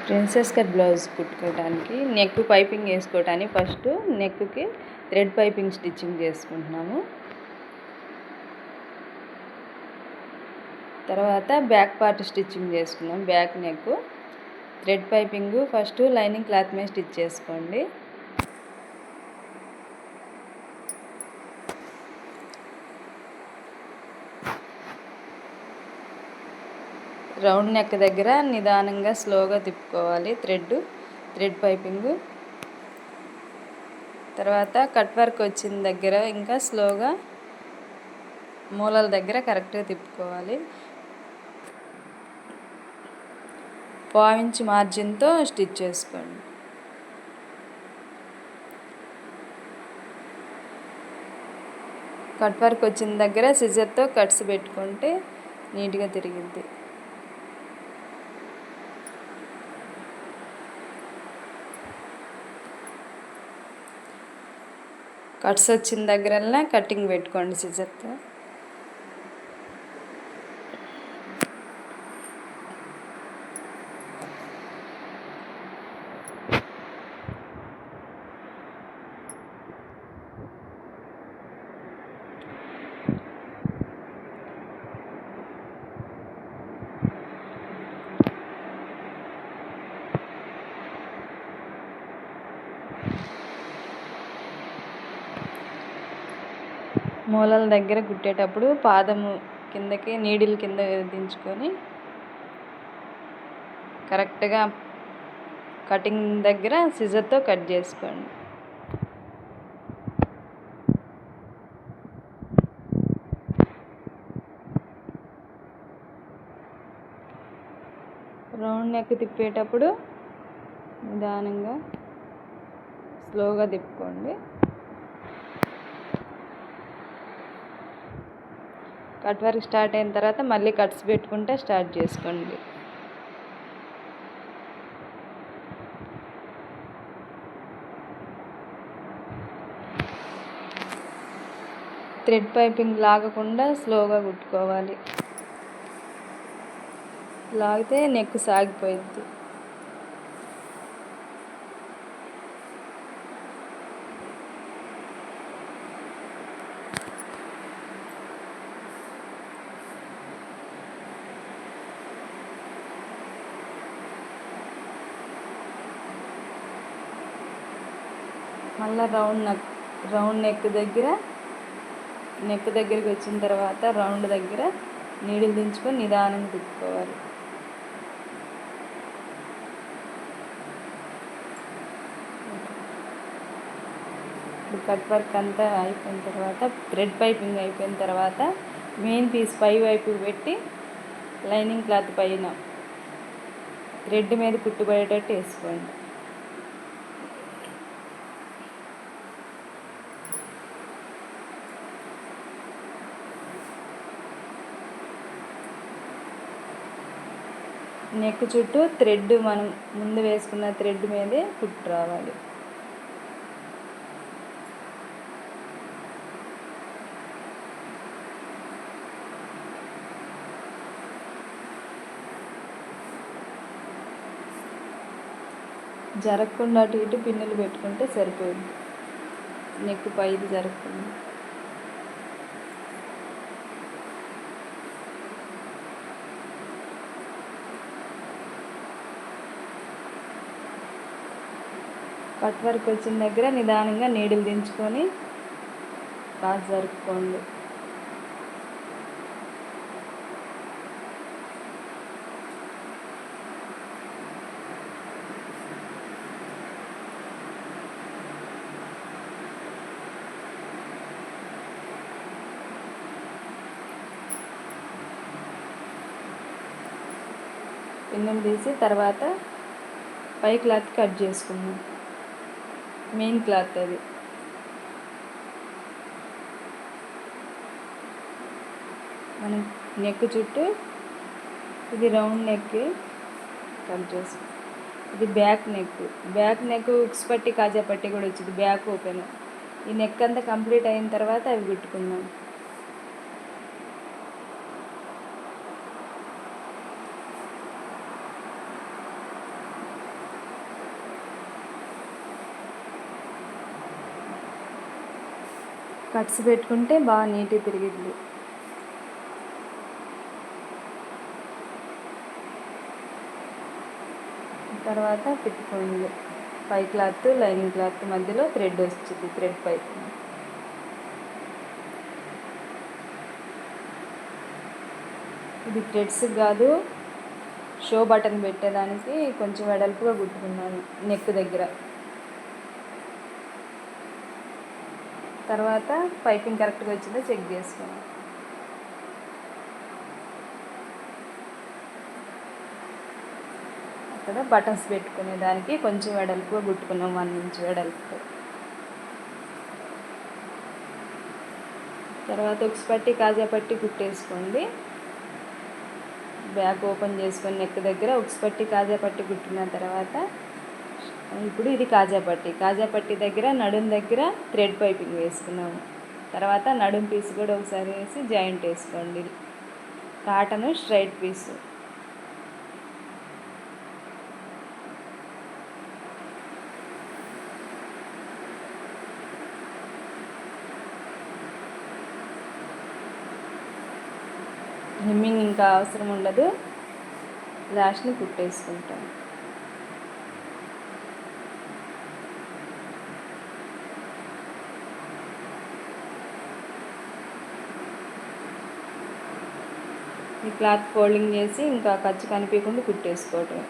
Princess cut blouse కుట్టుకోవడానికి neck piping వేసుకోవడానికి first నెక్కి థ్రెడ్ పైపింగ్ స్టిచ్చింగ్ చేసుకుంటున్నాము. తర్వాత బ్యాక్ పార్ట్ స్టిచ్చింగ్ చేసుకున్నాం. Back neck thread piping first lining cloth మీద స్టిచ్ చేసుకోండి. రౌండ్ నెక్ దగ్గర నిదానంగా స్లోగా తిప్పుకోవాలి థ్రెడ్ పైపింగ్. తర్వాత కట్ వర్క్ వచ్చిన దగ్గర ఇంకా స్లోగా మూలల దగ్గర కరెక్ట్గా తిప్పుకోవాలి. 1/4 ఇంచ్ మార్జిన్తో స్టిచ్ చేసుకోండి. కట్ వర్క్ వచ్చిన దగ్గర సిజర్తో కట్స్ పెట్టుకుంటే నీట్గా తిరిగిద్ది. కట్స్ వచ్చిన దగ్గరల్లా కటింగ్ పెట్టుకోండి సిజర్తో. మూలల దగ్గర కుట్టేటప్పుడు పాదము కిందకి నీడిల్ కింద దించుకొని కరెక్ట్గా కటింగ్ దగ్గర సిజర్తో కట్ చేసుకోండి. రౌండ్ నెక్ తిప్పేటప్పుడు నిదానంగా స్లోగా తిప్పుకోండి. కట్ వర్క్ స్టార్ట్ అయిన తర్వాత మళ్ళీ కట్స్ పెట్టుకుంటే స్టార్ట్ చేసుకోండి. థ్రెడ్ పైపింగ్ లాగకుండా స్లోగా కుట్టుకోవాలి. లాగితే నెక్ సాగిపోయిద్ది. మళ్ళీ రౌండ్ నెక్ దగ్గరికి వచ్చిన తర్వాత రౌండ్ దగ్గర నీడిల్ దించుకొని నిదానంగా తిప్పుకోవాలి. కట్ వర్క్ అంతా అయిపోయిన తర్వాత థ్రెడ్ పైపింగ్ అయిపోయిన తర్వాత మెయిన్ పీస్ పై వైపు పెట్టి లైనింగ్ క్లాత్ పైన థ్రెడ్ మీద కుట్టుబడేటట్టు వేసుకోండి. నెక్ చుట్టూ థ్రెడ్ మనం ముందు వేసుకున్న థ్రెడ్ మీదే కుట్టు రావాలి. జరగకుండా అటు ఇటు పిన్నులు పెట్టుకుంటే సరిపోయింది. నెక్ పైది జరగకుండా. కట్ వర్క్ వచ్చిన దగ్గర నిదానంగా నీడిల్ దించుకొని క్రాస్ జరుపుకోండి. పిన్నులు తీసి తర్వాత పై క్లాత్ కట్ చేసుకున్నాం. మెయిన్ క్లాత్ అది. మనం నెక్ చుట్టూ ఇది రౌండ్ నెక్ కట్ చేసుకో. ఇది బ్యాక్ నెక్ ఉక్స్ పట్టి కాజా పట్టి కూడా వచ్చింది. Back open. ఈ నెక్ అంతా కంప్లీట్ అయిన తర్వాత అవి కుట్టుకుందాం. కట్స్ పెట్టుకుంటే బాగా నీట్గా తిరిగిద్ది. తర్వాత పెట్టుకోండి. పై క్లాత్ లైనింగ్ క్లాత్ మధ్యలో థ్రెడ్ వచ్చింది, థ్రెడ్ పైప్. ఇది థ్రెడ్స్ కాదు, షో బటన్ పెట్టేదానికి కొంచెం వెడల్పుగా కుట్టుకున్నాను నెక్ దగ్గర. తర్వాత పైపింగ్ కరెక్ట్గా వచ్చిందో చెక్ చేసుకున్నాను. అక్కడ బటన్స్ పెట్టుకునే దానికి కొంచెం వెడల్పుగా కుట్టుకున్నాం, 1 ఇంచ్ వెడల్పుతో. తర్వాత ఉక్స్ పట్టి కాజా పట్టి కుట్టేసుకోండి. బ్యాక్ ఓపెన్ చేసుకొని నెక్ దగ్గర ఉక్స్ పట్టి కాజా పట్టి కుట్టిన తర్వాత ఇప్పుడు ఇది కాజా పట్టి దగ్గర నడుం దగ్గర థ్రెడ్ పైపింగ్ వేసుకున్నాము. తర్వాత నడుం పీస్ కూడా ఒకసారి వేసి జాయింట్ వేసుకోండి. కాటను స్ట్రైట్ పీసు. హెమ్మింగ్ ఇంకా అవసరం ఉండదు, లాస్ట్ని కుట్టేసుకుంటాం. ఈ క్లాత్ ఫోల్డింగ్ చేసి ఇంకా ఖర్చు కనిపించకుండా కుట్టేసుకోవటం.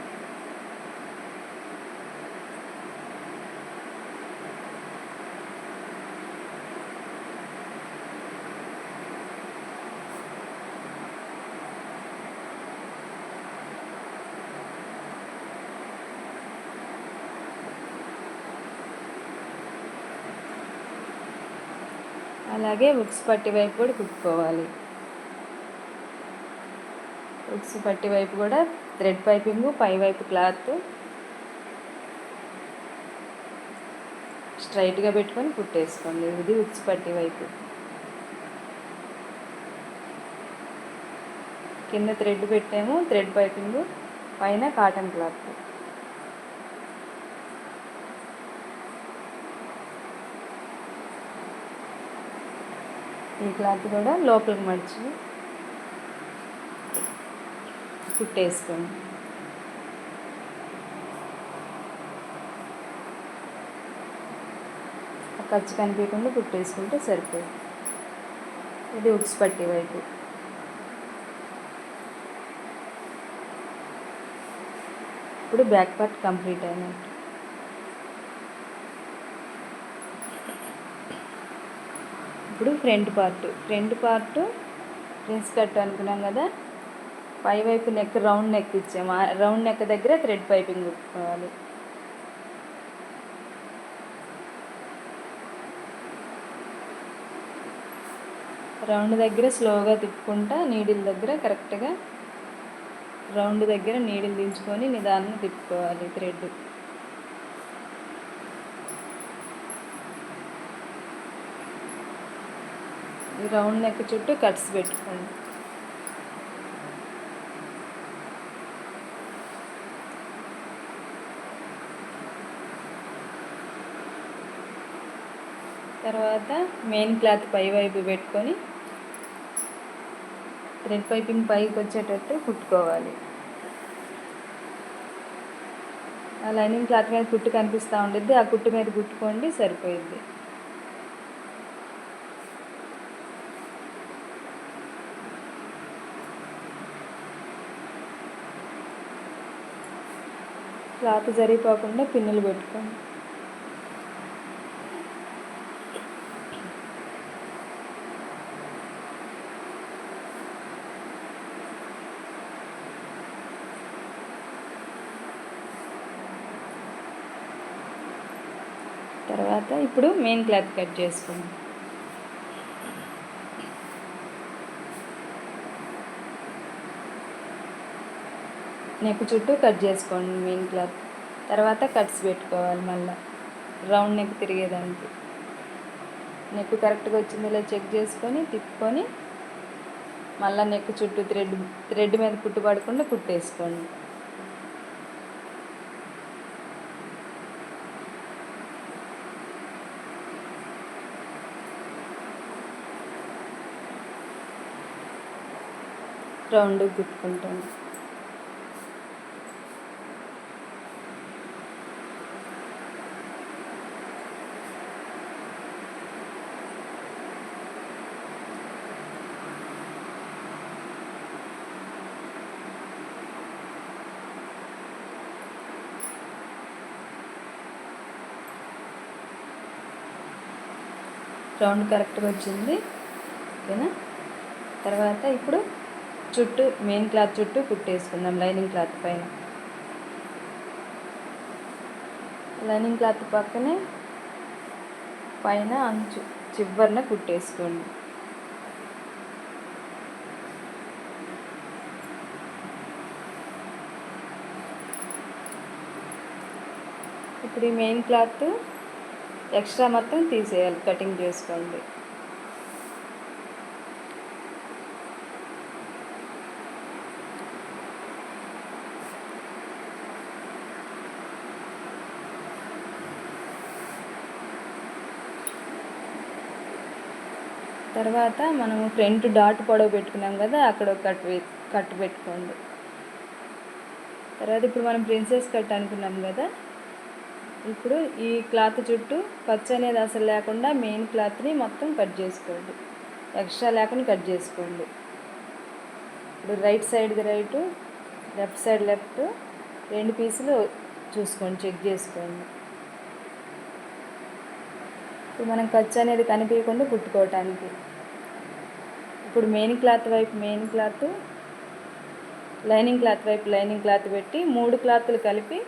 అలాగే ఉక్స్ పట్టి వైపు కూడా కుట్టుకోవాలి. ఉక్స్ పట్టి వైపు కూడా థ్రెడ్ పైపింగ్, పై వైపు క్లాత్ స్ట్రైట్గా పెట్టుకొని కుట్టేసుకోండి. ఇది ఉక్స్ పట్టి వైపు. కింద థ్రెడ్ పెట్టాము, థ్రెడ్ పైపింగ్, పైన కాటన్ క్లాత్. ఈ క్లాత్ కూడా లోపలికి మడిచి కుట్టేసుకోండి. ఖర్చు కనిపించకుండా కుట్టేసుకుంటే సరిపోతుంది. ఇది ఉక్స్ పట్టి వైపు. ఇప్పుడు బ్యాక్ పార్ట్ కంప్లీట్ అయినట్టు. ఇప్పుడు ఫ్రంట్ పార్ట్ ప్రిన్స్ కట్ అనుకున్నాం కదా, పై వైపు నెక్ రౌండ్ నెక్ ఇచ్చాము. ఆ రౌండ్ నెక్ దగ్గర థ్రెడ్ పైపింగ్ కుట్టుకోవాలి. రౌండ్ దగ్గర స్లోగా తిప్పుకుంటా నీడిల్ దగ్గర కరెక్ట్గా రౌండ్ దగ్గర నీడిల్ దించుకొని నిదానంగా తిప్పుకోవాలి థ్రెడ్. ఈ రౌండ్ నెక్ చుట్టూ కట్స్ పెట్టుకోండి. తర్వాత మెయిన్ క్లాత్ పై వైపు పెట్టుకొని థ్రెడ్ పైపింగ్ పైకి వచ్చేటట్టు కుట్టుకోవాలి. ఆ లైనింగ్ క్లాత్ మీద కుట్టు కనిపిస్తూ ఉండిద్ది, ఆ కుట్టు మీద కుట్టుకోండి, సరిపోయిద్ది. క్లాత్ జరిగిపోకుండా పిన్నులు పెట్టుకోండి. తర్వాత ఇప్పుడు మెయిన్ క్లాత్ కట్ చేసుకోండి. నెక్ చుట్టూ కట్ చేసుకోండి మెయిన్ క్లాత్. తర్వాత కట్స్ పెట్టుకోవాలి. మళ్ళీ రౌండ్ నెక్ తిరిగేదానికి నెక్ కరెక్ట్గా వచ్చిందో లేదో చెక్ చేసుకొని తిప్పుకొని మళ్ళీ నెక్ చుట్టూ థ్రెడ్ మీద కుట్టు పడకుండా కుట్టేసుకోండి. రౌండ్ కుట్టుకుంటాను. రౌండ్ కరెక్ట్గా వచ్చింది. ఓకేనా. తర్వాత ఇప్పుడు చుట్టూ మెయిన్ క్లాత్ చుట్టూ కుట్టేసుకుందాం. లైనింగ్ క్లాత్ పైన, లైనింగ్ క్లాత్ పక్కనే పైన అంచు చివరన కుట్టేసుకోండి. ఇప్పుడు ఈ మెయిన్ క్లాత్ ఎక్స్ట్రా మొత్తం తీసేయాలి, కటింగ్ చేసుకోండి. తర్వాత మనము ఫ్రంట్ డాట్ పొడవు పెట్టుకున్నాం కదా, అక్కడ ఒక కట్ పెట్టుకోండి. తర్వాత ఇప్పుడు మనం ప్రిన్సెస్ కట్ అనుకున్నాం కదా, ఇప్పుడు ఈ క్లాత్ చుట్టూ ఖర్చు అనేది అసలు లేకుండా మెయిన్ క్లాత్ని మొత్తం కట్ చేసుకోండి, ఎక్స్ట్రా లేకుండా కట్ చేసుకోండి. ఇప్పుడు రైట్ సైడ్ది రైటు, లెఫ్ట్ సైడ్ లెఫ్ట్, 2 పీసులు చూసుకోండి, చెక్ చేసుకోండి. ఇప్పుడు మనం ఖర్చు అనేది కనిపించకుండా కుట్టుకోవటానికి ఇప్పుడు మెయిన్ క్లాత్ వైపు మెయిన్ క్లాత్, లైనింగ్ క్లాత్ వైపు లైనింగ్ క్లాత్ పెట్టి 3 క్లాత్లు కలిపి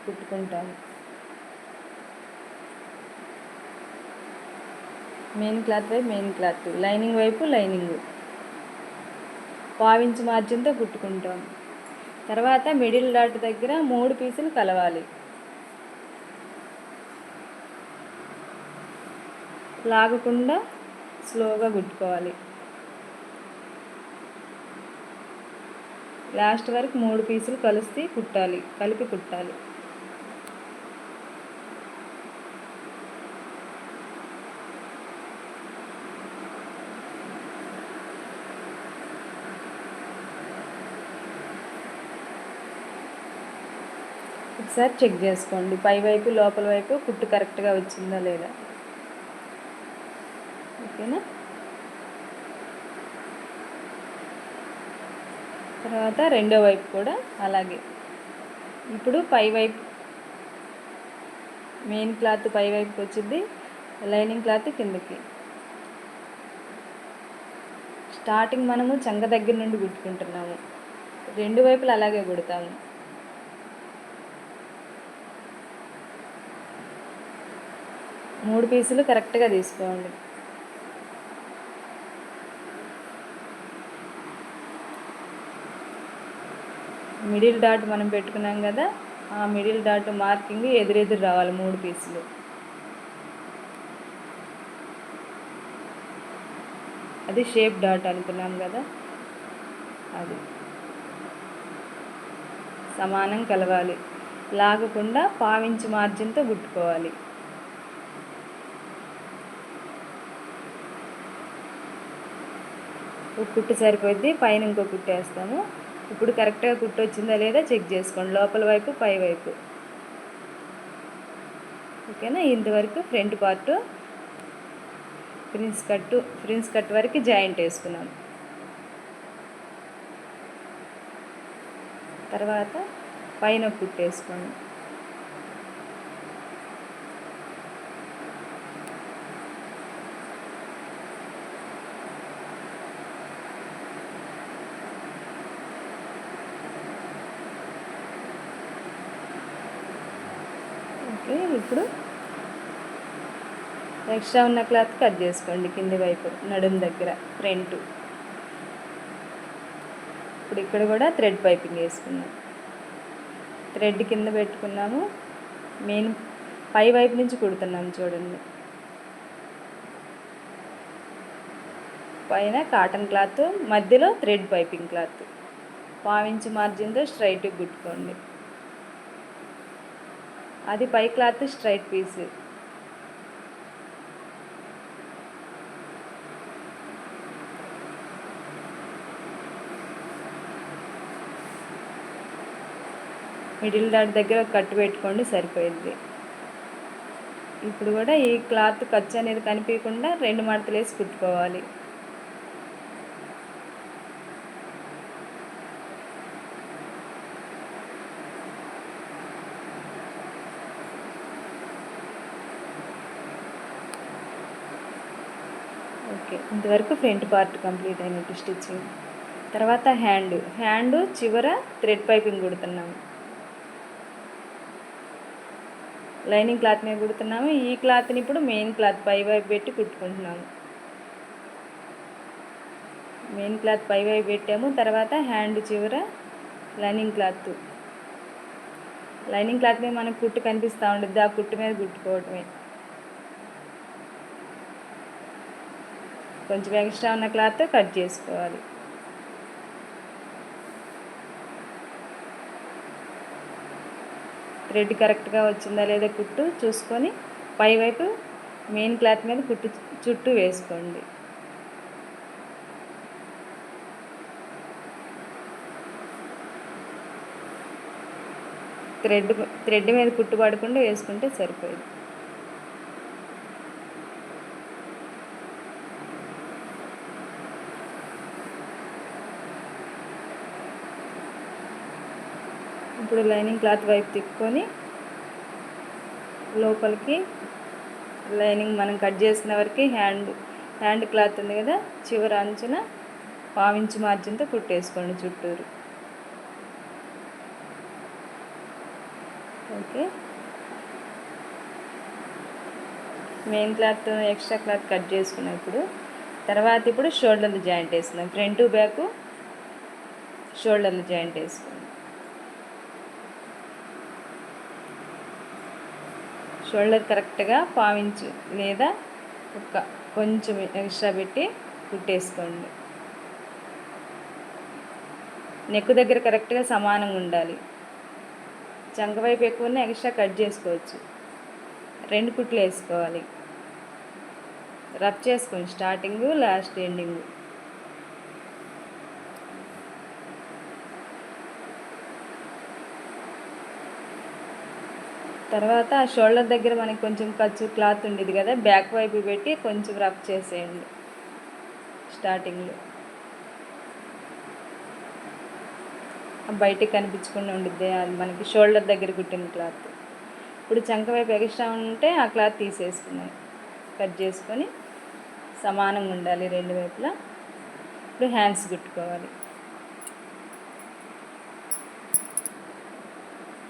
కుట్టుకుంటాము. మెయిన్ క్లాత్ వైపు మెయిన్ క్లాత్, లైనింగ్ వైపు లైనింగ్, 1/2 ఇంచ్ మార్జిన్తో కుట్టుకుంటాం. తర్వాత మిడిల్ డాట్ దగ్గర 3 పీసులు కలవాలి. లాగకుండా స్లోగా కుట్టుకోవాలి. లాస్ట్ వరకు 3 పీసులు కలిపి కుట్టాలి. ఒకసారి చెక్ చేసుకోండి, పై వైపు లోపల వైపు కుట్టు కరెక్ట్గా వచ్చిందా లేదా. ఓకేనా. తర్వాత రెండో వైపు కూడా అలాగే. ఇప్పుడు పై వైపు మెయిన్ క్లాత్ పై వైపుకి వచ్చింది, లైనింగ్ క్లాత్ కిందకి. స్టార్టింగ్ మనము చంక దగ్గర నుండి కుట్టుకుంటున్నాము, 2 వైపులు అలాగే కుడతాము. మూడు పీసులు కరెక్ట్గా తీసుకోండి. మిడిల్ డాట్ మనం పెట్టుకున్నాం కదా, ఆ మిడిల్ డాట్ మార్కింగ్ ఎదురెదురు రావాలి 3 పీసులు. అది షేప్ డాట్ అనుకున్నాం కదా, అది సమానం కలవాలి. లాగకుండా 1/2 ఇంచ్ మార్జిన్తో కుట్టుకోవాలి. ఒక కుట్టు సరిపోద్ది, పైన ఇంకో కుట్టు వేస్తాము. ఇప్పుడు కరెక్ట్గా కుట్టు వచ్చిందా లేదా చెక్ చేసుకోండి, లోపల వైపు పై వైపు. ఓకేనా. ఇంతవరకు ఫ్రంట్ పార్ట్ ఫ్రిన్స్ కట్ వరకు జాయింట్ వేసుకున్నాం. తర్వాత పైన కుట్టు వేసుకోండి. ఓకే. ఇప్పుడు ఎక్స్ట్రా ఉన్న క్లాత్ కట్ చేసుకోండి కింది వైపు నడుము దగ్గర ఫ్రంట్. ఇప్పుడు ఇక్కడ కూడా థ్రెడ్ పైపింగ్ వేసుకున్నాం. థ్రెడ్ కింద పెట్టుకున్నాము, మెయిన్ పై వైపు నుంచి కుడుతున్నాము చూడండి. పైన కాటన్ క్లాత్, మధ్యలో థ్రెడ్ పైపింగ్ క్లాత్, 1/2 ఇంచ్ మార్జిన్తో స్ట్రైట్గా కుట్టుకోండి. అది పై cloth straight piece. Middle dot దగ్గర ఒక కట్టు పెట్టుకోండి, సరిపోయింది. ఇప్పుడు కూడా ఈ క్లాత్ ఖర్చు అనేది కనిపించకుండా 2 మడతలు వేసి కుట్టుకోవాలి. ఓకే, ఇంతవరకు ఫ్రంట్ పార్ట్ కంప్లీట్ అయినట్టు స్టిచ్చింగ్. తర్వాత హ్యాండ్ చివర థ్రెడ్ పైపింగ్ కుడుతున్నాము. లైనింగ్ క్లాత్ మీద కుడుతున్నాము. ఈ క్లాత్ని ఇప్పుడు మెయిన్ క్లాత్ పై వైపు పెట్టి కుట్టుకుంటున్నాము. మెయిన్ క్లాత్ పై వైపు పెట్టాము. తర్వాత హ్యాండ్ చివర లైనింగ్ క్లాత్ మీద మనకు కుట్టు కనిపిస్తూ ఉంటుంది, ఆ కుట్టు మీద కుట్టుకోవటమే. కొంచెం ఎక్స్ట్రా ఉన్న క్లాత్ కట్ చేసుకోవాలి. థ్రెడ్ కరెక్ట్గా వచ్చిందా లేదా కుట్టు చూసుకొని పైవైపు మెయిన్ క్లాత్ మీద కుట్టు చుట్టూ వేసుకోండి. థ్రెడ్ మీద కుట్టు పడకుండా వేసుకుంటే సరిపోయింది. ఇప్పుడు లైనింగ్ క్లాత్ వైపు తిప్పుకొని లోపలికి లైనింగ్ మనం కట్ చేసిన వరకు హ్యాండ్ క్లాత్ ఉంది కదా, చివరి అంచున 1/4 ఇంచు మార్జిన్తో కుట్టేసుకోండి చుట్టూరు. Okay, main cloth extra cloth cut చేసుకున్నాం. ఇప్పుడు షోల్డర్లు జాయింట్ వేసుకున్నాం. ఫ్రంట్ బ్యాక్ షోల్డర్లు జాయింట్ వేసుకున్నాం. షోల్డర్ కరెక్ట్గా 1/4 ఇంచు లేదా కొంచెం ఎక్స్ట్రా పెట్టి కుట్టేసుకోండి. నెక్ దగ్గర కరెక్ట్గా సమానంగా ఉండాలి. చంక వైపు ఎక్కువ ఉన్న ఎక్స్ట్రా కట్ చేసుకోవచ్చు. 2 కుట్లు వేసుకోవాలి. రఫ్ చేసుకోండి, స్టార్టింగ్ లాస్ట్ ఎండింగ్. తర్వాత షోల్డర్ దగ్గర మనకి కొంచెం ఖర్చు క్లాత్ ఉండేది కదా, బ్యాక్ వైపు పెట్టి కొంచెం రఫ్ చేసేయండి స్టార్టింగ్లో. బయటికి కనిపించకుండా ఉండిద్ది అది మనకి షోల్డర్ దగ్గర కుట్టిన క్లాత్. ఇప్పుడు చంక వైపు ఎక్స్ట్రా ఉంటే ఆ క్లాత్ తీసేసుకున్నాం, కట్ చేసుకొని సమానంగా ఉండాలి 2 వైపులా. ఇప్పుడు హ్యాండ్స్ కుట్టుకోవాలి.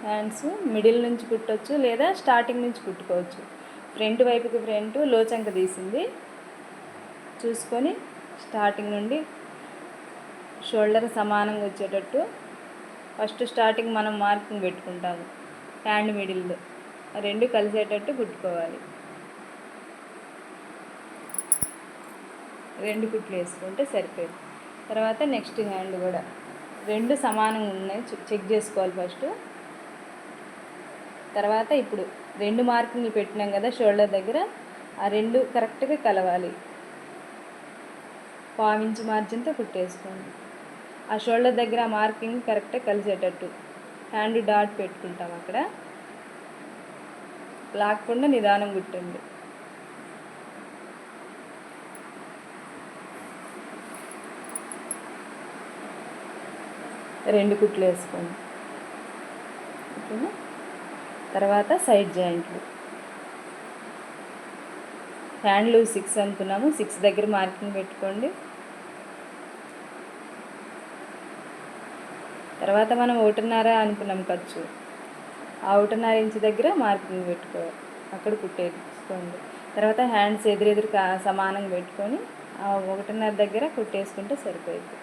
హ్యాండ్స్ మిడిల్ నుంచి కుట్టవచ్చు లేదా స్టార్టింగ్ నుంచి కుట్టుకోవచ్చు. ఫ్రంట్ వైపుకి ఫ్రంట్ లోచంక తీసింది చూసుకొని స్టార్టింగ్ నుండి షోల్డర్ సమానంగా వచ్చేటట్టు ఫస్ట్ స్టార్టింగ్ మనం మార్కింగ్ పెట్టుకుంటాము. హ్యాండ్ మిడిల్లో 2 కలిసేటట్టు కుట్టుకోవాలి. 2 కుట్లు వేసుకుంటే సరిపోయింది. తర్వాత నెక్స్ట్ హ్యాండ్ కూడా 2 సమానంగా ఉన్నాయి చెక్ చేసుకోవాలి ఫస్ట్. తర్వాత ఇప్పుడు 2 మార్కింగ్లు పెట్టినాం కదా షోల్డర్ దగ్గర, ఆ 2 కరెక్ట్గా కలవాలి. 1/4 ఇంచు మార్జిన్తో కుట్టేసుకోండి. ఆ షోల్డర్ దగ్గర ఆ మార్కింగ్ కరెక్ట్గా కలిసేటట్టు హ్యాండ్ డాట్ పెట్టుకుంటాం. అక్కడ లాక్కుండా నిదానం కుట్టండి. రెండు కుట్లు వేసుకోండి. ఓకేనా? తర్వాత సైడ్ జాయింట్లు. హ్యాండ్లు 6 అనుకున్నాము, 6 దగ్గర మార్కింగ్ పెట్టుకోండి. తర్వాత మనం 1.5 అనుకున్నాం ఖర్చు, ఆ 1.5 ఇంచు దగ్గర మార్కింగ్ పెట్టుకోవాలి, అక్కడ కుట్టేసుకోండి. తర్వాత హ్యాండ్స్ ఎదురెదురు సమానంగా పెట్టుకొని ఆ 1.5 దగ్గర కుట్టేసుకుంటే సరిపోయింది.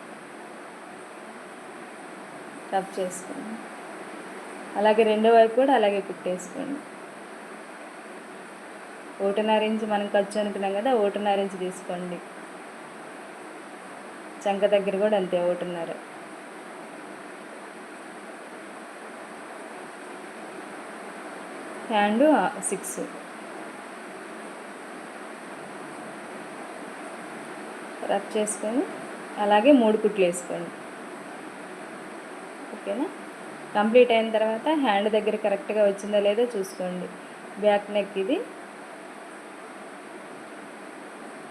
రఫ్ చేసుకోండి. అలాగే రెండో వైపు కూడా అలాగే కుట్టేసుకోండి. 1.5 ఇంచు మనం ఖర్చు అనుకున్నాం కదా, 1.5 ఇంచు తీసుకోండి. చంక దగ్గర కూడా అంతే 1.5. హ్యాండ్ 6. రఫ్ చేసుకొని అలాగే 3 కుట్లు వేసుకోండి. ఓకేనా? కంప్లీట్ అయిన తర్వాత హ్యాండ్ దగ్గర కరెక్ట్గా వచ్చిందో లేదో చూసుకోండి. బ్యాక్ నెక్ ఇది.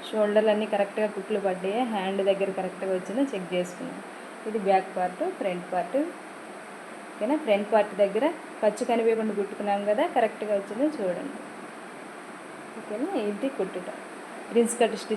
షోల్డర్లు అన్నీ కరెక్ట్గా కుట్లు పడ్డాయి, హ్యాండ్ దగ్గర కరెక్ట్గా వచ్చిందో చెక్ చేసుకున్నాం. ఇది బ్యాక్ పార్ట్, ఫ్రంట్ పార్ట్. ఓకేనా? ఫ్రంట్ పార్ట్ దగ్గర ఖర్చు కనిపించకుండా కుట్టుకున్నాం కదా, కరెక్ట్గా వచ్చిందో చూడండి. ఓకేనా? ఇది కుట్టుట ప్రిన్స్ కట్ స్టిచ్.